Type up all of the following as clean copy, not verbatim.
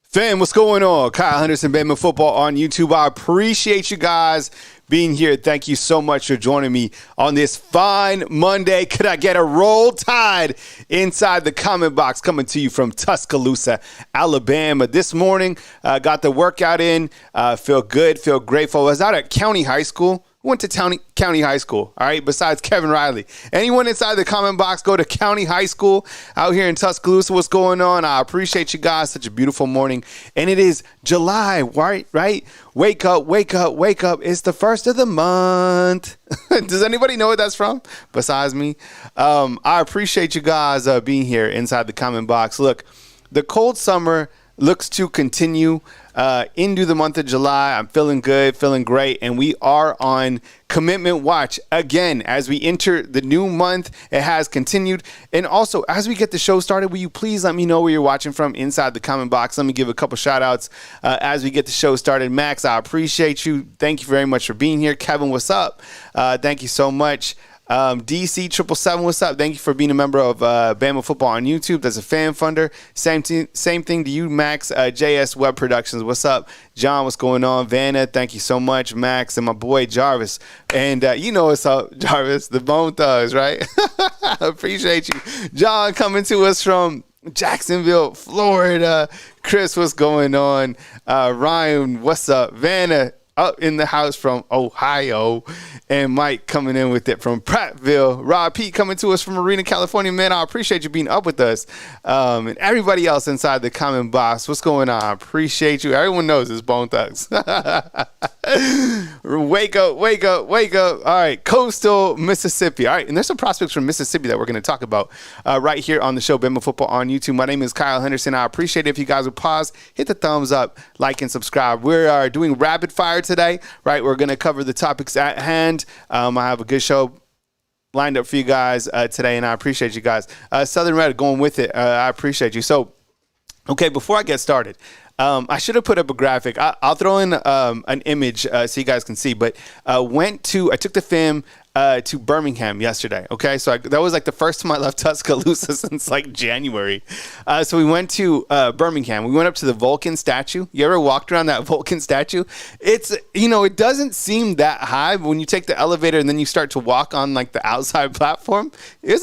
Fam, what's going on? Kyle Henderson, Bama Football on YouTube. I appreciate you guys being here. Thank you so much for joining me on this fine Monday. Could I get a roll tide inside the comment box? Coming to you from Tuscaloosa, Alabama. This morning, got the workout in. Feel good, feel grateful. I was out at County High School. Went to County High School, all right, besides Kevin Riley. Anyone inside the comment box, go to County High School out here in Tuscaloosa. What's going on? I appreciate you guys. Such a beautiful morning. And it is July, right? Wake up, wake up, wake up. It's the first of the month. Does anybody know what that's from besides me? I appreciate you guys being here inside the comment box. Look, the cold summer looks to continue into the month of July. I'm feeling good, feeling great, and we are on commitment watch again as we enter the new month. It has continued, and also as we get the show started, will you please let me know where you're watching from inside the comment box? Let me give a couple shout outs as we get the show started. Max, I appreciate you. Thank you very much for being here. Kevin, what's up? Thank you so much. DC 777, what's up? Thank you for being a member of Bama Football on YouTube. That's a fan funder. Same thing to you, Max. JS Web Productions, what's up? John, what's going on? Vanna, thank you so much. Max and my boy Jarvis. And you know what's up, Jarvis, the Bone Thugs, right? I appreciate you. John coming to us from Jacksonville, Florida. Chris, what's going on? Ryan, what's up? Vanna, up in the house from Ohio, and Mike coming in with it from Prattville. Rob Pete coming to us from Marina, California. Man, I appreciate you being up with us. And everybody else inside the comment box, what's going on? I appreciate you. Everyone knows it's Bone Thugs. Wake up, wake up, wake up. All right, coastal Mississippi. All right, and there's some prospects from Mississippi that we're going to talk about right here on the show, Bama Football on YouTube. My name is Kyle Henderson. I appreciate it if you guys would pause, hit the thumbs up, like, and subscribe. We are doing rapid fire today, right? We're going to cover the topics at hand. I have a good show lined up for you guys today, and I appreciate you guys. Southern Red going with it. I appreciate you. So, okay, before I get started, I should have put up a graphic. I'll throw in an image so you guys can see, but I took the film to Birmingham yesterday. Okay, so that was like the first time I left Tuscaloosa since like January. So we went to Birmingham. We went up to the Vulcan statue. You ever walked around that Vulcan statue? It's, it doesn't seem that high, but when you take the elevator and then you start to walk on like the outside platform, it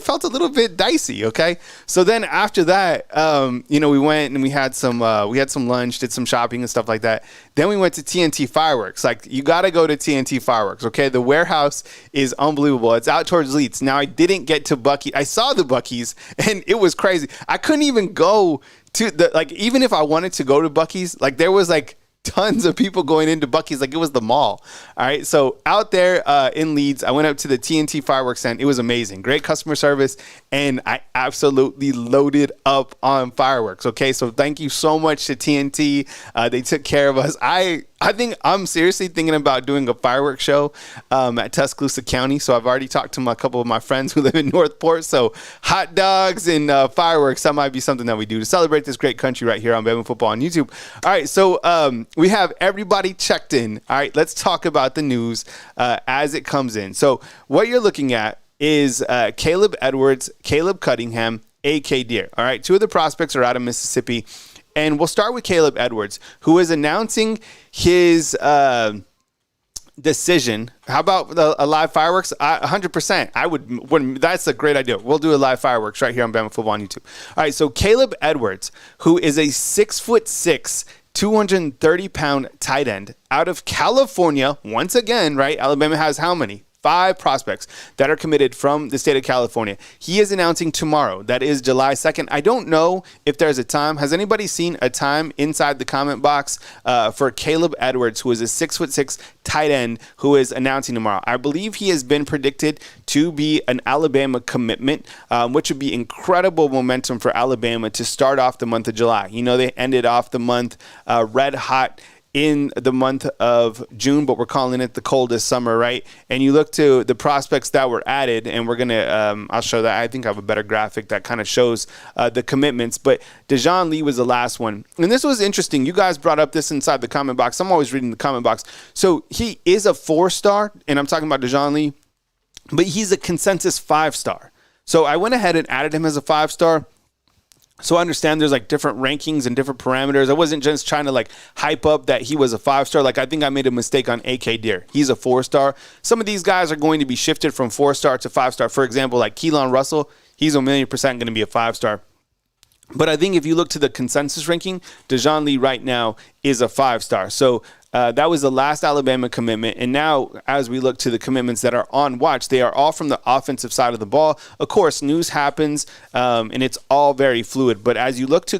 felt a little bit dicey. Okay, so then after that, we went and we had some lunch, did some shopping and stuff like that. Then we went to TNT Fireworks. Like, you got to go to TNT Fireworks. Okay, the warehouse is unbelievable. It's out towards Leeds. Now, I didn't get to Bucky. I saw the Buc-ee's and it was crazy. I couldn't even go to even if I wanted to go to Buc-ee's, like there was like tons of people going into Buc-ee's like it was the mall. All right, so out there in Leeds, I went up to the TNT Fireworks tent. It was amazing. Great customer service, and I absolutely loaded up on fireworks. Okay, so thank you so much to TNT. They took care of us. I think I'm seriously thinking about doing a fireworks show at Tuscaloosa County. So I've already talked to a couple of my friends who live in Northport. So hot dogs and fireworks, that might be something that we do to celebrate this great country right here on Bama Football on YouTube. All right, so we have everybody checked in. All right, let's talk about the news as it comes in. So what you're looking at is Caleb Edwards, Caleb Cunningham, A.K. Deer. All right, two of the prospects are out of Mississippi. And we'll start with Caleb Edwards, who is announcing his decision. How about a live fireworks? 100%. I would. That's a great idea. We'll do a live fireworks right here on Bama Football on YouTube. All right. So Caleb Edwards, who is a 6'6", 230-pound tight end out of California. Once again, right? Alabama has how many? 5 prospects that are committed from the state of California. He is announcing tomorrow. That is July 2nd. I don't know if there's a time. Has anybody seen a time inside the comment box for Caleb Edwards, who is a 6'6" tight end who is announcing tomorrow? I believe he has been predicted to be an Alabama commitment, which would be incredible momentum for Alabama to start off the month of July. They ended off the month red hot in the month of June, but we're calling it the coldest summer, right? And you look to the prospects that were added, and we're going to, I'll show that. I think I have a better graphic that kind of shows the commitments, but Dejon Lee was the last one. And this was interesting. You guys brought up this inside the comment box. I'm always reading the comment box. So he is a 4-star, and I'm talking about Dejon Lee, but he's a consensus 5-star. So I went ahead and added him as a 5-star. So I understand there's like different rankings and different parameters. I wasn't just trying to like hype up that he was a 5-star. Like, I think I made a mistake on A.K. Deer. He's a 4-star. Some of these guys are going to be shifted from 4-star to 5-star. For example, like Keelan Russell, he's 1,000,000% going to be a 5-star. But I think if you look to the consensus ranking, Dejon Lee right now is a 5-star. So that was the last Alabama commitment. And now, as we look to the commitments that are on watch, they are all from the offensive side of the ball. Of course, news happens, and it's all very fluid. But as you look to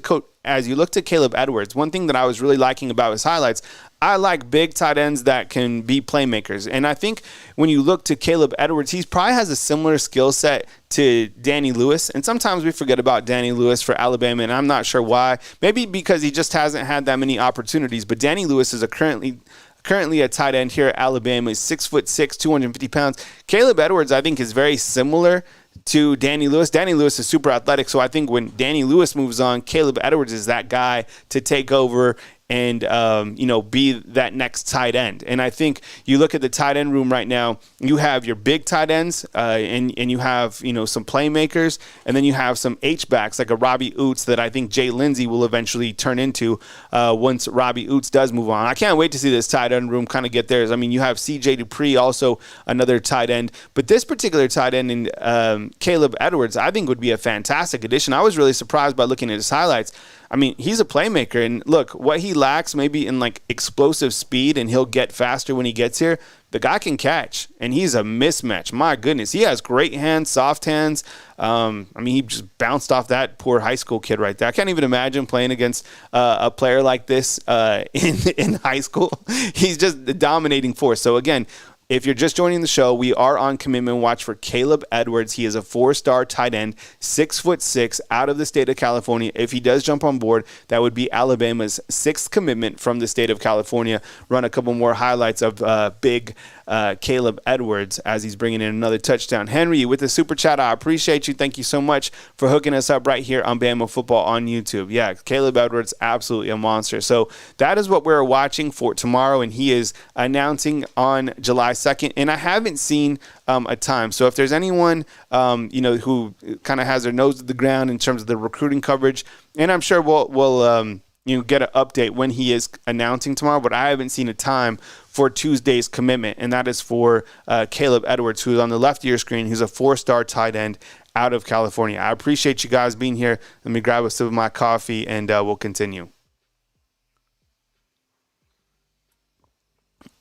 Caleb Edwards, one thing that I was really liking about his highlights, I like big tight ends that can be playmakers. And I think when you look to Caleb Edwards, he probably has a similar skill set to Danny Lewis. And sometimes we forget about Danny Lewis for Alabama, and I'm not sure why. Maybe because he just hasn't had that many opportunities. But Danny Lewis is currently a tight end here at Alabama. He's 6'6", 250 pounds. Caleb Edwards, I think, is very similar to Danny Lewis. Danny Lewis is super athletic, so I think when Danny Lewis moves on, Caleb Edwards is that guy to take over and be that next tight end. And I think you look at the tight end room right now, you have your big tight ends and you have some playmakers, and then you have some H-backs like a Robbie Oots that I think Jay Lindsey will eventually turn into once Robbie Oots does move on. I can't wait to see this tight end room kind of get theirs. I mean, you have C.J. Dupree, also another tight end, but this particular tight end in Caleb Edwards, I think would be a fantastic addition. I was really surprised by looking at his highlights. I mean, he's a playmaker, and look, what he lacks maybe in like explosive speed, and he'll get faster when he gets here, the guy can catch, and he's a mismatch. My goodness, he has great hands, soft hands. He just bounced off that poor high school kid right there. I can't even imagine playing against a player like this in high school. He's just the dominating force. So again, if you're just joining the show, we are on commitment watch for Caleb Edwards. He is a 4-star tight end, 6'6", out of the state of California. If he does jump on board, that would be Alabama's 6th commitment from the state of California. Run a couple more highlights of big Caleb Edwards as he's bringing in another touchdown. Henry, with the super chat, I appreciate you. Thank you so much for hooking us up right here on Bama Football on YouTube. Yeah, Caleb Edwards, absolutely a monster. So that is what we're watching for tomorrow, and he is announcing on July 2nd, and I haven't seen a time. So if there's anyone, who kind of has their nose to the ground in terms of the recruiting coverage, and I'm sure we'll get an update when he is announcing tomorrow, but I haven't seen a time for Tuesday's commitment, and that is for Caleb Edwards, who's on the left of your screen, who's a 4-star tight end out of California. I appreciate you guys being here. Let me grab a sip of my coffee, and we'll continue.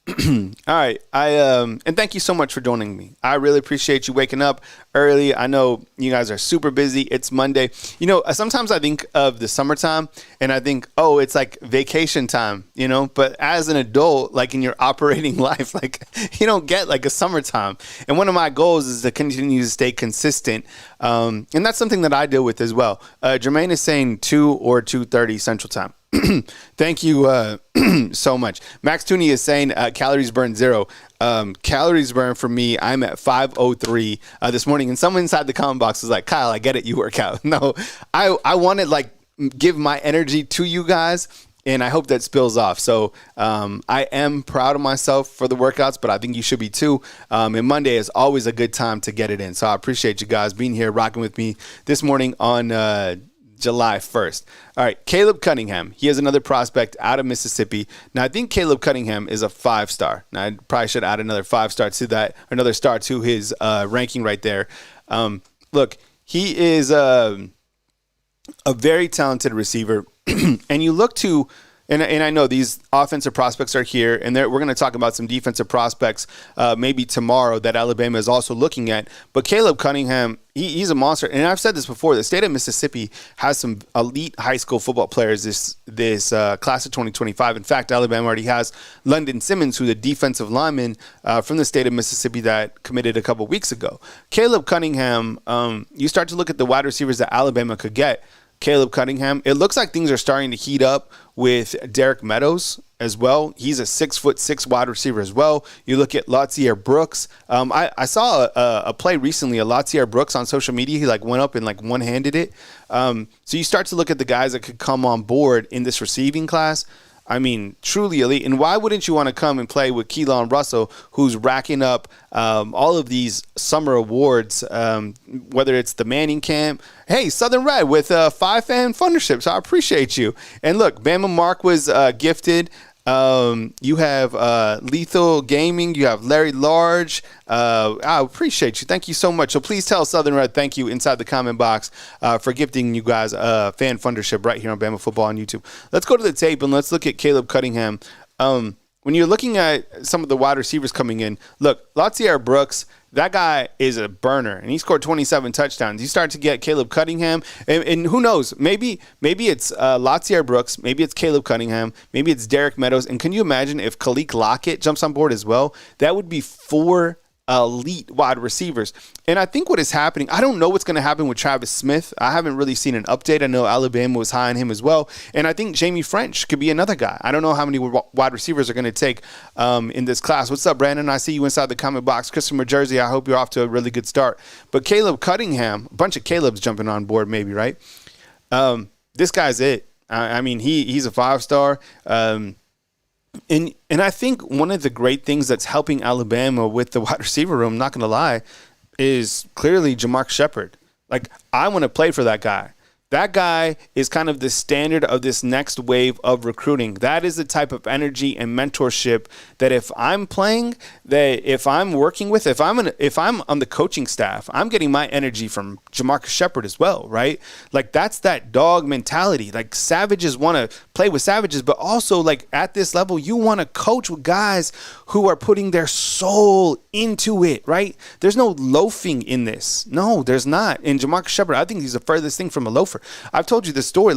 All right. And thank you so much for joining me. I really appreciate you waking up early. I know you guys are super busy. It's Monday. Sometimes I think of the summertime and I think, oh, it's like vacation time, but as an adult, like in your operating life, like you don't get like a summertime. And one of my goals is to continue to stay consistent. And that's something that I deal with as well. Jermaine is saying 2 or 2:30 Central Time. Thank you so much. Max Tooney is saying calories burned 0. Calories burned for me, I'm at 5:03 this morning. And someone inside the comment box was like, Kyle, I get it. You work out. No, I want to give my energy to you guys. And I hope that spills off. So I am proud of myself for the workouts, but I think you should be too. And Monday is always a good time to get it in. So I appreciate you guys being here, rocking with me this morning on July 1st. All right, Caleb Cunningham. He is another prospect out of Mississippi. Now, I think Caleb Cunningham is a 5-star. Now, I probably should add another 5-star to that, another star to his ranking right there. Look, he is a very talented receiver. And you look to, and I know these offensive prospects are here, and we're going to talk about some defensive prospects maybe tomorrow that Alabama is also looking at. But Caleb Cunningham, he's a monster. And I've said this before, the state of Mississippi has some elite high school football players this class of 2025. In fact, Alabama already has London Simmons, who's a defensive lineman from the state of Mississippi that committed a couple weeks ago. Caleb Cunningham, you start to look at the wide receivers that Alabama could get. Caleb Cunningham, it looks like things are starting to heat up with Derek Meadows as well. He's a 6'6" wide receiver as well. You look at Latier Brooks. I saw a play recently of Latier Brooks on social media. He went up and one-handed it. So you start to look at the guys that could come on board in this receiving class. I mean, truly elite. And why wouldn't you want to come and play with Keelan Russell, who's racking up all of these summer awards, whether it's the Manning Camp. Hey, Southern Red with 5 fan fundership, so I appreciate you. And look, Bama Mark was gifted. You have Lethal Gaming. You have Larry Large. I appreciate you. Thank you so much. So please tell Southern Red thank you inside the comment box for gifting you guys a fan fundership right here on Bama Football on YouTube. Let's go to the tape and let's look at Caleb Cunningham. When you're looking at some of the wide receivers coming in, look, Latier Brooks, that guy is a burner, and he scored 27 touchdowns. You start to get Caleb Cunningham, and who knows, maybe it's Latier Brooks, maybe it's Caleb Cunningham, maybe it's Derek Meadows, and can you imagine if Khalil Lockett jumps on board as well? That would be 4 elite wide receivers. And I think what is happening, I don't know what's going to happen with Travis Smith. I haven't really seen an update. I know Alabama was high on him as well. And I think Jamie French could be another guy. I don't know how many wide receivers are going to take in this class. What's up, Brandon? I see you inside the comment box. Chris from Jersey, I hope you're off to a really good start. But Caleb Cunningham, a bunch of Caleb's jumping on board maybe, right? This guy's it. I mean, he's a 5-star. And I think one of the great things that's helping Alabama with the wide receiver room, not going to lie, is clearly Jamarcus Shepard. I want to play for that guy. That guy is kind of the standard of this next wave of recruiting. That is the type of energy and mentorship that if I'm playing, that if I'm working with, if I'm on the coaching staff, I'm getting my energy from Jamarcus Shepard as well, right? That's that dog mentality. Savages want to play with savages, but also at this level, you want to coach with guys who are putting their soul into it, right? There's no loafing in this. No, there's not. And Jamarcus Shepard, I think he's the furthest thing from a loafer. I've told you this story.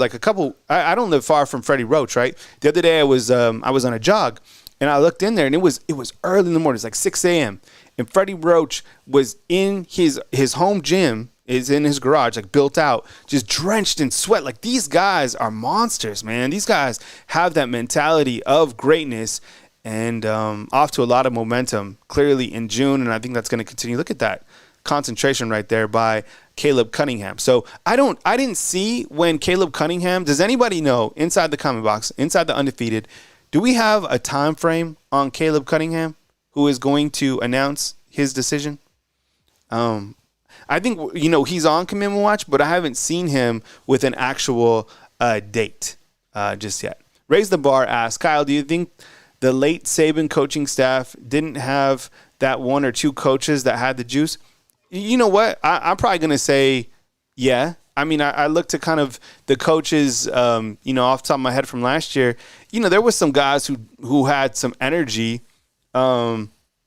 I don't live far from Freddie Roach, right? The other day I was on a jog, and I looked in there, and it was early in the morning. It's 6 a.m. And Freddie Roach was in his home gym, is in his garage, built out, just drenched in sweat. These guys are monsters, man. These guys have that mentality of greatness, and off to a lot of momentum clearly in June, and I think that's going to continue. Look at that concentration right there by Caleb Cunningham. So I didn't see when Caleb Cunningham, does anybody know inside the comment box, inside the Undefeated, do we have a time frame on Caleb Cunningham, who is going to announce his decision. I think, he's on commitment watch, but I haven't seen him with an actual date just yet. Raise the Bar asks, Kyle, do you think the late Saban coaching staff didn't have that one or two coaches that had the juice? You know what? I'm probably going to say, yeah. I mean, I look to kind of the coaches, off the top of my head from last year. There was some guys who had some energy,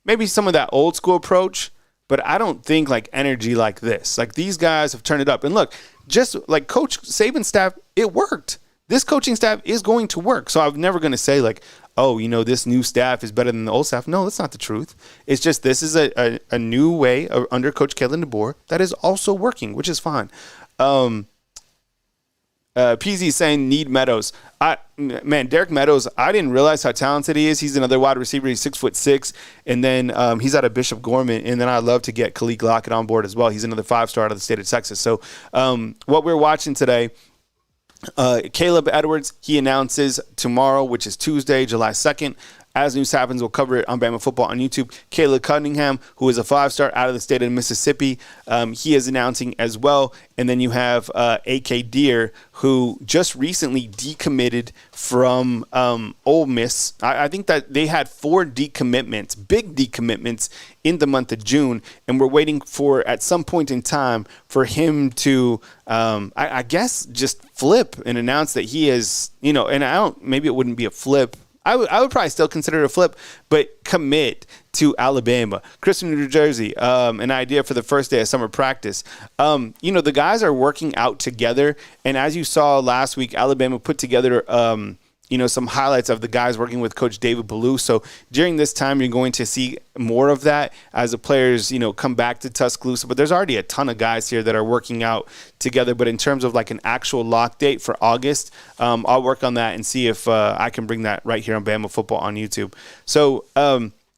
maybe some of that old school approach, but I don't think like energy like this. Like these guys have turned it up. And look, just like Coach Saban's staff, it worked. This coaching staff is going to work. So I'm never going to say like, oh, this new staff is better than the old staff. No, that's not the truth. It's just this is a new way under Coach Kalen DeBoer that is also working, which is fine. PZ saying need Meadows. Derek Meadows, I didn't realize how talented he is. He's another wide receiver. He's 6'6", and then he's out of Bishop Gorman. And then I love to get Khalid Lockett on board as well. He's another 5-star out of the state of Texas. So what we're watching today, Caleb Edwards, he announces tomorrow, which is Tuesday, July 2nd. As news happens, we'll cover it on Bama Football on YouTube. Caleb Cunningham, who is a 5-star out of the state of Mississippi, he is announcing as well. And then you have A.K. Deere, who just recently decommitted from Ole Miss. I think that they had 4 decommitments, big decommitments, in the month of June. And we're waiting for, at some point in time, for him to, I guess, just flip and announce that he is, and maybe it wouldn't be a flip. I would probably still consider it a flip, but commit to Alabama. Chris in New Jersey, an idea for the first day of summer practice. The guys are working out together, and as you saw last week, Alabama put together some highlights of the guys working with Coach David Ballou. So during this time, you're going to see more of that as the players, come back to Tuscaloosa. But there's already a ton of guys here that are working out together. But in terms of like an actual lock date for August, I'll work on that and see if I can bring that right here on Bama Football on YouTube. So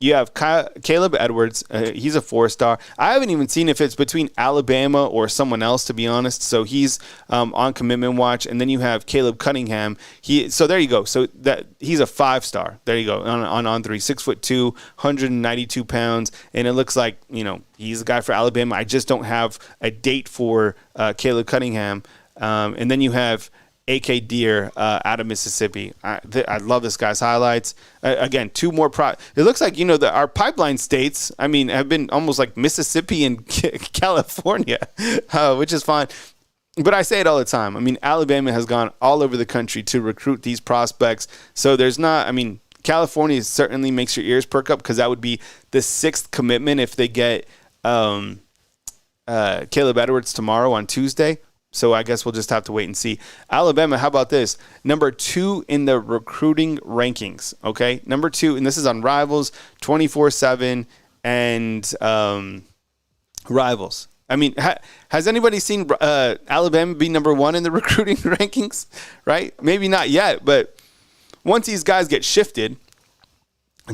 you have Caleb Edwards. He's a 4-star. I haven't even seen if it's between Alabama or someone else, to be honest. So he's on commitment watch. And then you have Caleb Cunningham. So there you go. So that he's a 5-star. There you go. On 3, 6'2", 192 pounds. And it looks like, he's a guy for Alabama. I just don't have a date for Caleb Cunningham. And then you have A.K. Deere out of Mississippi. I love this guy's highlights. Again, 2 more. It looks like, our pipeline states, have been almost like Mississippi and California, which is fine. But I say it all the time. Alabama has gone all over the country to recruit these prospects. So there's not, California certainly makes your ears perk up because that would be the 6th commitment if they get Caleb Edwards tomorrow on Tuesday. So I guess we'll just have to wait and see. Alabama, how about this? Number 2 in the recruiting rankings, okay? Number 2, and this is on Rivals, 24/7, and Rivals. Has anybody seen Alabama be number 1 in the recruiting rankings, right? Maybe not yet, but once these guys get shifted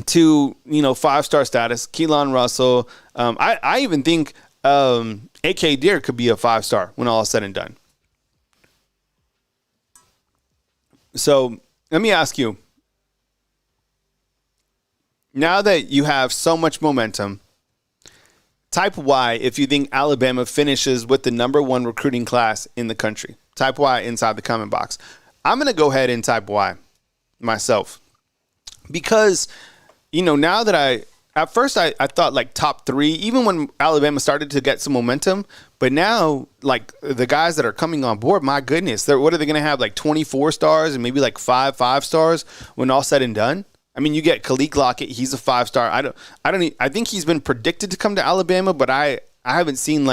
to, 5-star status, Keelan Russell, I even think A.K. Deere could be a 5-star when all is said and done. So let me ask you, now that you have so much momentum, type Y if you think Alabama finishes with the number 1 recruiting class in the country. Type Y inside the comment box. I'm going to go ahead and type Y myself because, now that at first, I thought like top 3, even when Alabama started to get some momentum. But now, like the guys that are coming on board, my goodness, what are they going to have? Like 24 stars and maybe like 5 stars when all said and done? You get Khalid Lockett. He's a 5-star. I think he's been predicted to come to Alabama, but I haven't seen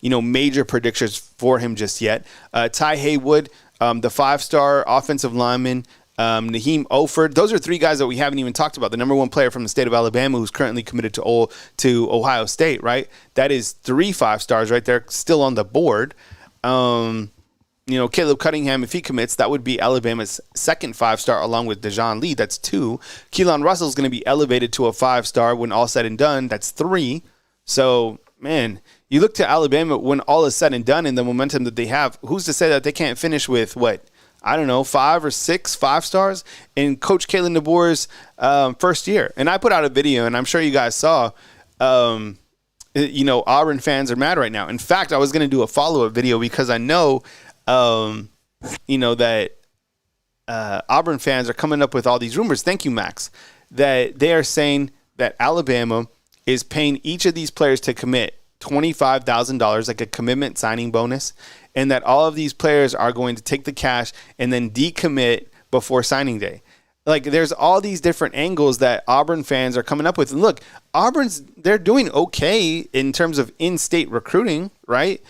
major predictions for him just yet. Ty Haywood, the 5-star offensive lineman. Naheem Oford. Those are 3 guys that we haven't even talked about. The number 1 player from the state of Alabama who's currently committed to Ohio State, right? That is 3 5-stars right there still on the board. Caleb Cunningham, if he commits, that would be Alabama's 2nd 5-star along with Dejon Lee. That's 2. Keelan Russell is going to be elevated to a 5-star when all said and done. That's 3. So, man, you look to Alabama when all is said and done and the momentum that they have. Who's to say that they can't finish with what? I don't know, 5 or 6 5-stars in Coach Kalen DeBoer's first year. And I put out a video, and I'm sure you guys saw, Auburn fans are mad right now. In fact, I was going to do a follow-up video because I know, that Auburn fans are coming up with all these rumors. Thank you, Max. That they are saying that Alabama is paying each of these players to commit $25,000, like a commitment signing bonus, and that all of these players are going to take the cash and then decommit before signing day. Like, there's all these different angles that Auburn fans are coming up with. And look, they're doing okay in terms of in-state recruiting, right?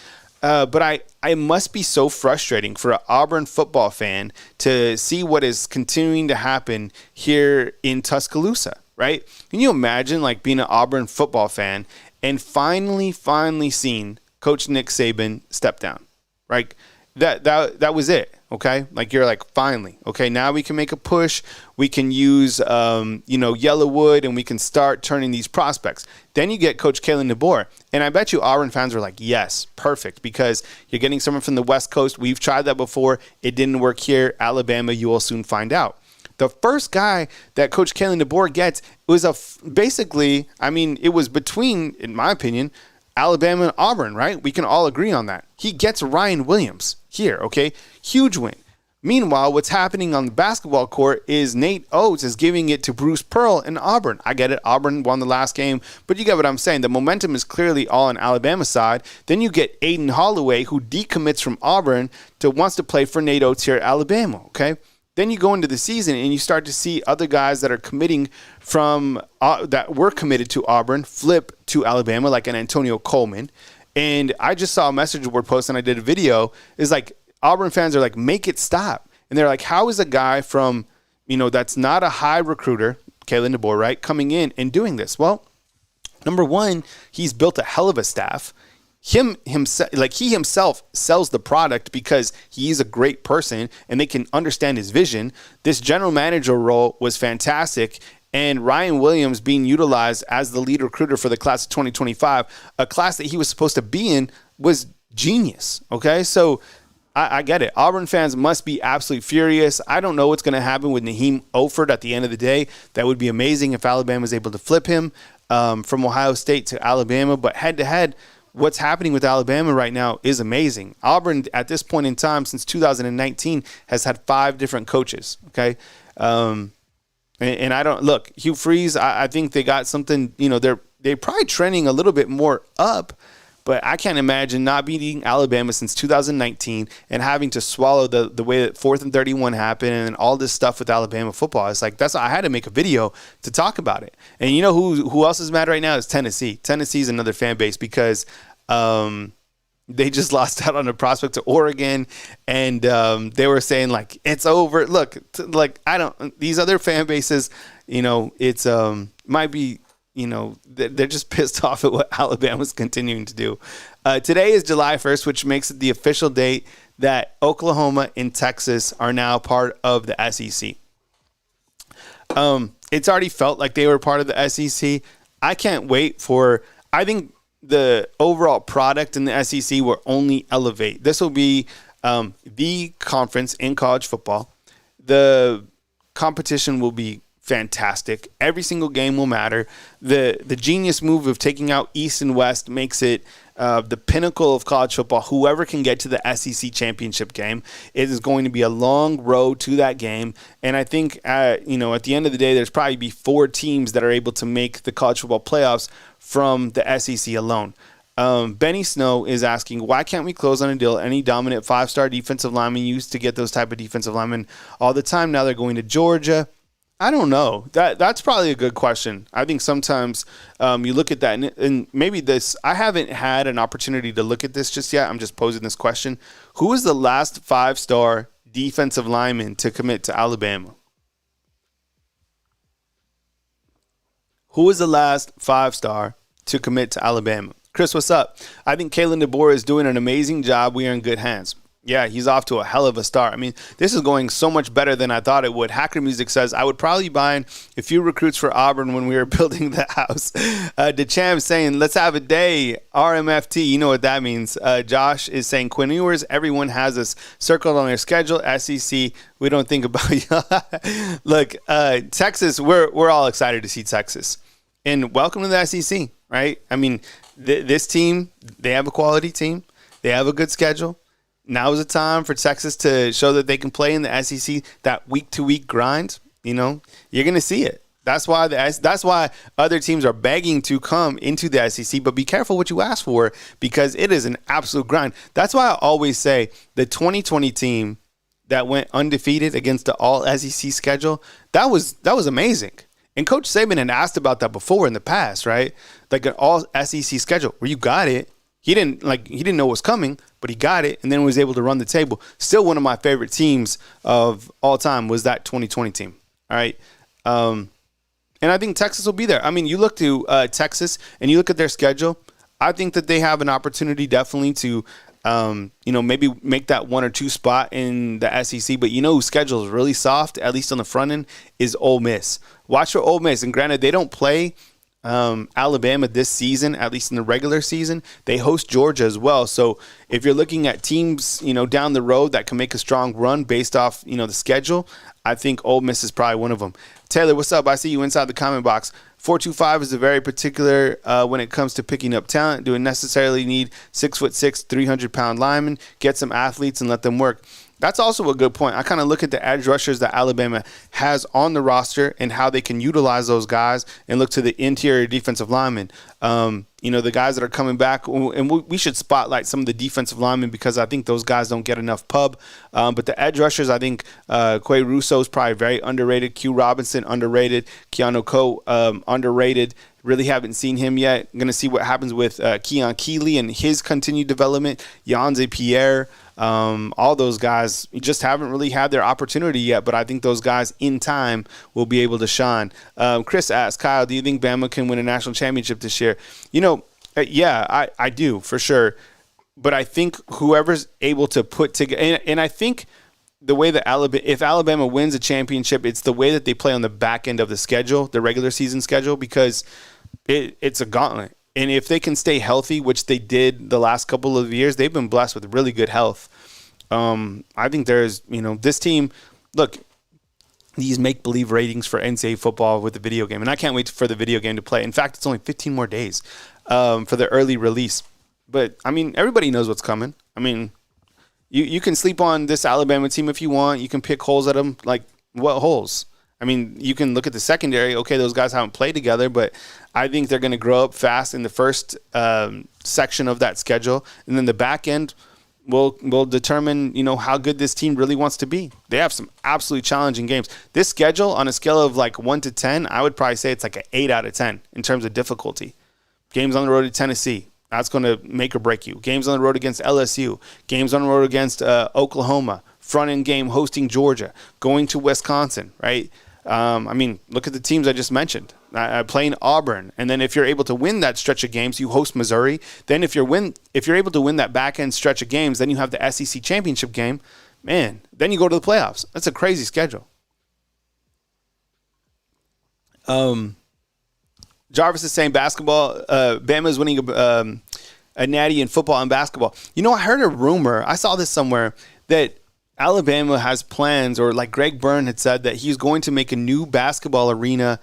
But I must be so frustrating for an Auburn football fan to see what is continuing to happen here in Tuscaloosa, right? Can you imagine, like, being an Auburn football fan and finally seeing Coach Nick Saban step down, right? That was it, okay? Like, you're like, finally, okay, now we can make a push. We can use, Yellowwood, and we can start turning these prospects. Then you get Coach Kalen DeBoer, and I bet you Auburn fans were like, yes, perfect, because you're getting someone from the West Coast. We've tried that before. It didn't work here. Alabama, you will soon find out. The first guy that Coach Kalen DeBoer gets was it was between, in my opinion, Alabama and Auburn, right? We can all agree on that. He gets Ryan Williams here, okay? Huge win. Meanwhile, what's happening on the basketball court is Nate Oates is giving it to Bruce Pearl in Auburn. I get it. Auburn won the last game, but you get what I'm saying. The momentum is clearly all on Alabama's side. Then you get Aiden Holloway, who decommits from Auburn wants to play for Nate Oates here at Alabama, okay? Then you go into the season and you start to see other guys that are committing from that were committed to Auburn flip to Alabama, like an Antonio Coleman. And I just saw a message board post and I did a video. It's like Auburn fans are like, make it stop. And they're like, how is a guy from, that's not a high recruiter, Kalen DeBoer, right, coming in and doing this? Well, number one, he's built a hell of a staff. He himself sells the product because he's a great person and they can understand his vision. This general manager role was fantastic. And Ryan Williams being utilized as the lead recruiter for the class of 2025, a class that he was supposed to be in, was genius. Okay, so I get it. Auburn fans must be absolutely furious. I don't know what's going to happen with Naheem Oford at the end of the day. That would be amazing if Alabama was able to flip him from Ohio State to Alabama. But head-to-head, what's happening with Alabama right now is amazing. Auburn, at this point in time, since 2019, has had 5 different coaches, okay? And I don't – look, Hugh Freeze, I think they got something – they're probably trending a little bit more up, but I can't imagine not beating Alabama since 2019 and having to swallow the way that 4th and 31 happened and all this stuff with Alabama football. It's like I had to make a video to talk about it. And you know who else is mad right now is Tennessee. Tennessee is another fan base because they just lost out on a prospect to Oregon, and they were saying like it's over. Look, these other fan bases, it's might be. They're just pissed off at what Alabama's continuing to do. Today is July 1st, which makes it the official date that Oklahoma and Texas are now part of the SEC. It's already felt like they were part of the SEC. I can't wait I think the overall product in the SEC will only elevate. This will be the conference in college football. The competition will be fantastic. Every single game will matter. The genius move of taking out East and West makes it the pinnacle of college football. Whoever can get to the SEC championship game, it is going to be a long road to that game. And I think, at the end of the day, there's probably be 4 teams that are able to make the college football playoffs from the SEC alone. Benny Snow is asking, why can't we close on a deal? Any dominant 5-star defensive lineman used to get those type of defensive linemen all the time. Now they're going to Georgia. I don't know. That's probably a good question. I think sometimes you look at that, and maybe this, I haven't had an opportunity to look at this just yet. I'm just posing this question. Who was the last 5-star defensive lineman to commit to Alabama? Who was the last 5-star to commit to Alabama? Chris, what's up? I think Kalen DeBoer is doing an amazing job. We are in good hands. Yeah, he's off to a hell of a start. I mean, this is going so much better than I thought it would. Hacker Music says, I would probably buy a few recruits for Auburn when we were building the house. DeChamp saying, let's have a day. RMFT, you know what that means. Josh is saying, Quinn Ewers, everyone has us circled on their schedule. SEC, we don't think about you. Look, Texas, we're all excited to see Texas. And welcome to the SEC, right? I mean, this team, they have a quality team. They have a good schedule. Now is the time for Texas to show that they can play in the SEC, that week-to-week grind. You know, you're going to see it. That's why other teams are begging to come into the SEC, but be careful what you ask for because it is an absolute grind. That's why I always say the 2020 team that went undefeated against the all-SEC schedule, that was amazing. And Coach Saban had asked about that before in the past, right? Like an all-SEC schedule where you got it. He didn't know what was coming, but he got it and then was able to run the table. Still one of my favorite teams of all time was that 2020 team. All right. And I think Texas will be there. I mean, you look to Texas and you look at their schedule. I think that they have an opportunity definitely to, maybe make that 1 or 2 spot in the SEC. But you know whose schedule is really soft, at least on the front end, is Ole Miss. Watch for Ole Miss. And granted, they don't play Alabama this season, at least in the regular season. They host Georgia as well. So if you're looking at teams, down the road that can make a strong run based off, the schedule, I think Ole Miss is probably one of them. Taylor, what's up? I see you inside the comment box. 425 is a very particular when it comes to picking up talent. Do it necessarily need 6'6", 300-pound linemen? Get some athletes and let them work. That's also a good point. I kind of look at the edge rushers that Alabama has on the roster and how they can utilize those guys and look to the interior defensive linemen. The guys that are coming back, and we should spotlight some of the defensive linemen because I think those guys don't get enough pub. But the edge rushers, I think Quay Russo is probably very underrated. Q Robinson, underrated. Keanu Coe, underrated. Really haven't seen him yet. I'm going to see what happens with Keon Keeley and his continued development. Yanze Pierre. All those guys just haven't really had their opportunity yet, but I think those guys in time will be able to shine. Chris asked, Kyle, do you think Bama can win a national championship this year? Yeah, I do for sure. But I think whoever's able to put together, and I think the way that if Alabama wins a championship, it's the way that they play on the back end of the schedule, the regular season schedule, because it's a gauntlet. And if they can stay healthy, which they did the last couple of years, they've been blessed with really good health. I think there's, this team, look, these make-believe ratings for NCAA football with the video game. And I can't wait for the video game to play. In fact, it's only 15 more days for the early release. But, I mean, everybody knows what's coming. I mean, you can sleep on this Alabama team if you want. You can pick holes at them. Like, what holes? I mean, you can look at the secondary. Okay, those guys haven't played together, but I think they're going to grow up fast in the first section of that schedule. And then the back end will determine, how good this team really wants to be. They have some absolutely challenging games. This schedule, on a scale of like 1 to 10, I would probably say it's like an 8 out of 10 in terms of difficulty. Games on the road to Tennessee. That's going to make or break you. Games on the road against LSU. Games on the road against Oklahoma. Front-end game hosting Georgia. Going to Wisconsin, right? Look at the teams I just mentioned. Playing Auburn, and then if you're able to win that stretch of games, you host Missouri. Then if you're able to win that back end stretch of games, then you have the SEC championship game. Man, then you go to the playoffs. That's a crazy schedule. Jarvis is saying basketball. Bama is winning a natty in football and basketball. I heard a rumor. I saw this somewhere that Alabama has plans, or like Greg Byrne had said, that he's going to make a new basketball arena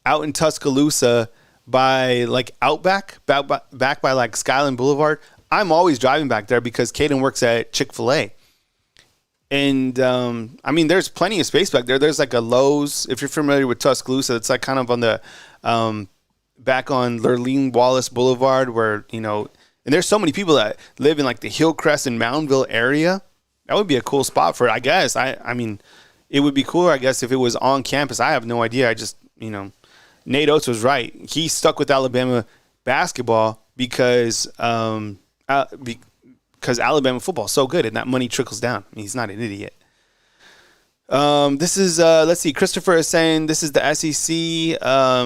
out in Tuscaloosa by like Outback, back by like Skyline Boulevard. I'm always driving back there because Caden works at Chick-fil-A. And, there's plenty of space back there. There's like a Lowe's, if you're familiar with Tuscaloosa, it's like kind of on the back on Lurleen Wallace Boulevard where, and there's so many people that live in like the Hillcrest and Moundville area. That would be a cool spot for it, I guess. It would be cooler, I guess, if it was on campus. I have no idea. Nate Oates was right. He stuck with Alabama basketball because Alabama football is so good and that money trickles down. He's not an idiot. This is let's see. Christopher is saying this is the SEC.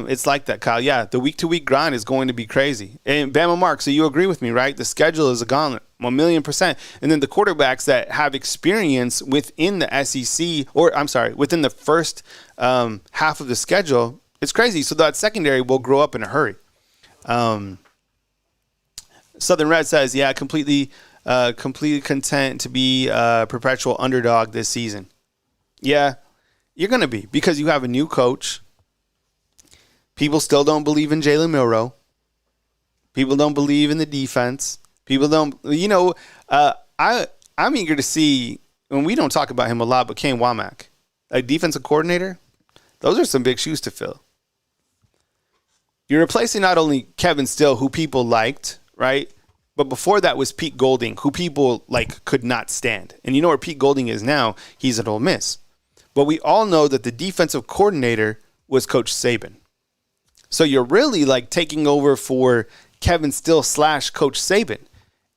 It's like that, Kyle. Yeah, the week-to-week grind is going to be crazy. And Bama Mark, so you agree with me, right? The schedule is a gauntlet, 1,000,000%. And then the quarterbacks that have experience within the SEC, or I'm sorry, within the first half of the schedule, it's crazy. So that secondary will grow up in a hurry. Southern Red says, yeah, completely content to be a perpetual underdog this season. Yeah, you're going to be, because you have a new coach. People still don't believe in Jalen Milroe. People don't believe in the defense. People don't, I'm eager to see, and we don't talk about him a lot, but Kane Womack, a defensive coordinator, those are some big shoes to fill. You're replacing not only Kevin Steele, who people liked, right? But before that was Pete Golding, who people could not stand. And you know where Pete Golding is now? He's at Ole Miss. But we all know that the defensive coordinator was Coach Saban. So you're really taking over for Kevin Steele / Coach Saban.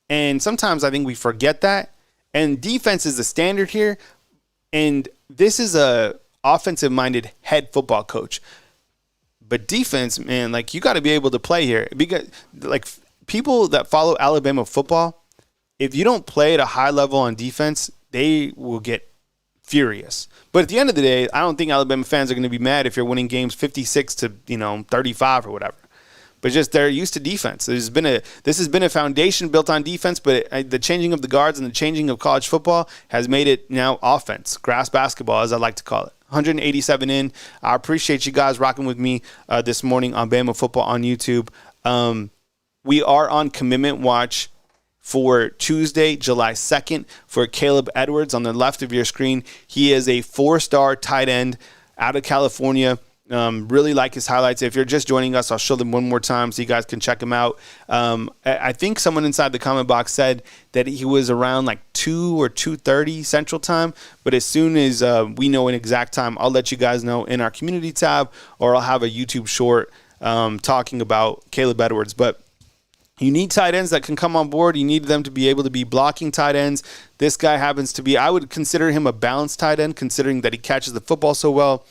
And sometimes I think we forget that. And defense is the standard here. And this is a offensive-minded head football coach. But defense, man, you got to be able to play here. Because, people that follow Alabama football, if you don't play at a high level on defense, they will get furious. But at the end of the day, I don't think Alabama fans are going to be mad if you're winning games 56 to 35 or whatever. But just they're used to defense. This has been a foundation built on defense, but the changing of the guards and the changing of college football has made it now offense, grass basketball, as I like to call it. 187 in. I appreciate you guys rocking with me this morning on Bama Football on YouTube. We are on commitment watch for Tuesday, July 2nd, for Caleb Edwards on the left of your screen. He is a 4-star tight end out of California. Really like his highlights. If you're just joining us, I'll show them one more time so you guys can check him out. I think someone inside the comment box said that he was around 2 or 2:30 Central Time. But as soon as we know an exact time, I'll let you guys know in our community tab, or I'll have a YouTube short talking about Caleb Edwards. But you need tight ends that can come on board. You need them to be able to be blocking tight ends. This guy happens to be, I would consider him a balanced tight end, considering that he catches the football so well.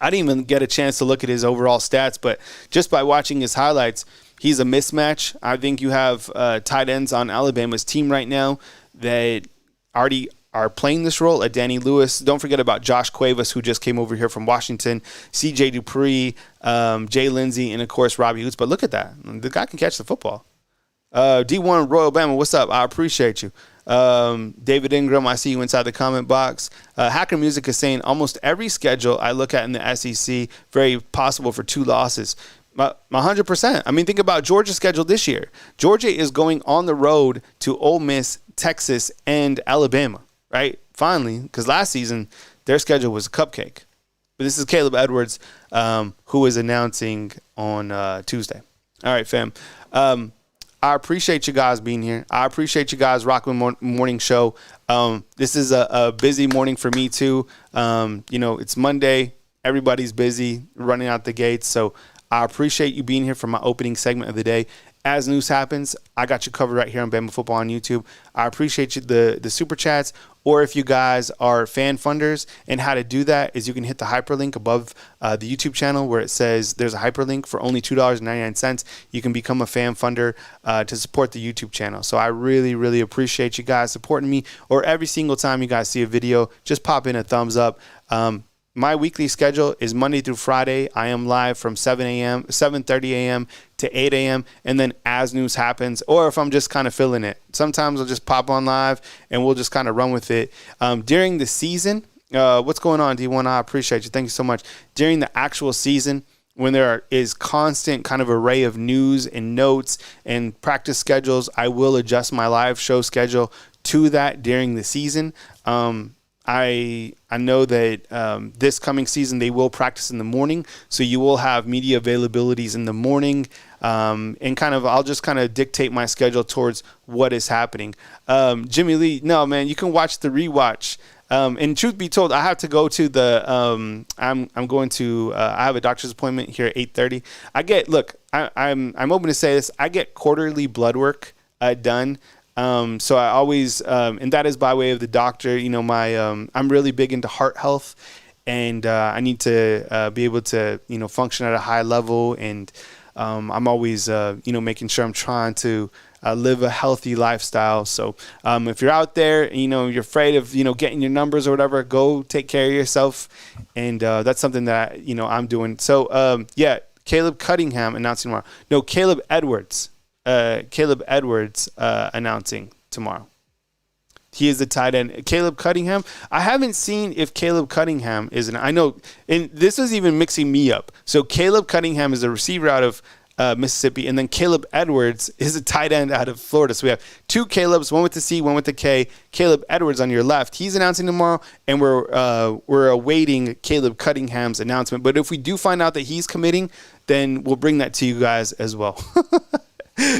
I didn't even get a chance to look at his overall stats, but just by watching his highlights, he's a mismatch. I think you have tight ends on Alabama's team right now that already are playing this role at Danny Lewis. Don't forget about Josh Cuevas, who just came over here from Washington, C.J. Dupree, Jay Lindsey, and, of course, Robbie Hoots. But look at that. The guy can catch the football. D1 Royal Bama, what's up? I appreciate you. David Ingram, I see you inside the comment box. Hacker Music is saying almost every schedule I look at in the SEC, very possible for 2 losses. 100%. I mean, think about Georgia's schedule this year. Georgia is going on the road to Ole Miss, Texas, and Alabama. Right? Finally, because last season, their schedule was a cupcake. But this is Caleb Edwards, who is announcing on Tuesday. All right, fam. I appreciate you guys being here. I appreciate you guys rocking the morning show. This is a busy morning for me, too. It's Monday. Everybody's busy running out the gates. So I appreciate you being here for my opening segment of the day. As news happens, I got you covered right here on Bama Football on YouTube. I appreciate you, the super chats, or if you guys are fan funders, and how to do that is you can hit the hyperlink above the YouTube channel where it says there's a hyperlink for only $2.99. You can become a fan funder to support the YouTube channel. So I really, really appreciate you guys supporting me, or every single time you guys see a video, just pop in a thumbs up. My weekly schedule is Monday through Friday. I am live from 7:30 a.m. to 8 a.m. And then as news happens, or if I'm just kind of feeling it, sometimes I'll just pop on live and we'll just kind of run with it. During the season, what's going on, D1? I appreciate you. Thank you so much. During the actual season, when there is constant kind of array of news and notes and practice schedules, I will adjust my live show schedule to that during the season. I know that this coming season they will practice in the morning, so you will have media availabilities in the morning, and I'll just dictate my schedule towards what is happening. Jimmy Lee, no man, you can watch the rewatch. And truth be told, I have to go to the. I'm going to. I have a doctor's appointment here at 8:30. I'm open to say this. I get quarterly blood work done. So I always, and that is by way of the doctor. I'm really big into heart health, and I need to be able to, function at a high level. And I'm always, making sure I'm trying to live a healthy lifestyle. So if you're out there, you're afraid of, getting your numbers or whatever, go take care of yourself. And that's something that, I'm doing. So, Caleb Cunningham announcing tomorrow. No, Caleb Edwards. Announcing tomorrow. He is the tight end. Caleb Cunningham. I haven't seen if Caleb Cunningham is I know, and this is even mixing me up. So Caleb Cunningham is a receiver out of Mississippi, and then Caleb Edwards is a tight end out of Florida. So we have two Calebs, one with the C, one with the K. Caleb Edwards on your left. He's announcing tomorrow, and we're awaiting Caleb Cunningham's announcement. But if we do find out that he's committing, then we'll bring that to you guys as well.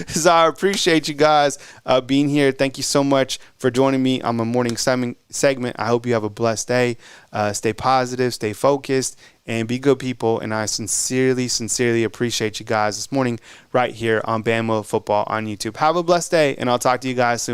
So I appreciate you guys being here. Thank you so much for joining me on my morning segment. I hope you have a blessed day. Stay positive, stay focused, and be good people. And I sincerely appreciate you guys this morning right here on Bama Football on YouTube. Have a blessed day, and I'll talk to you guys soon.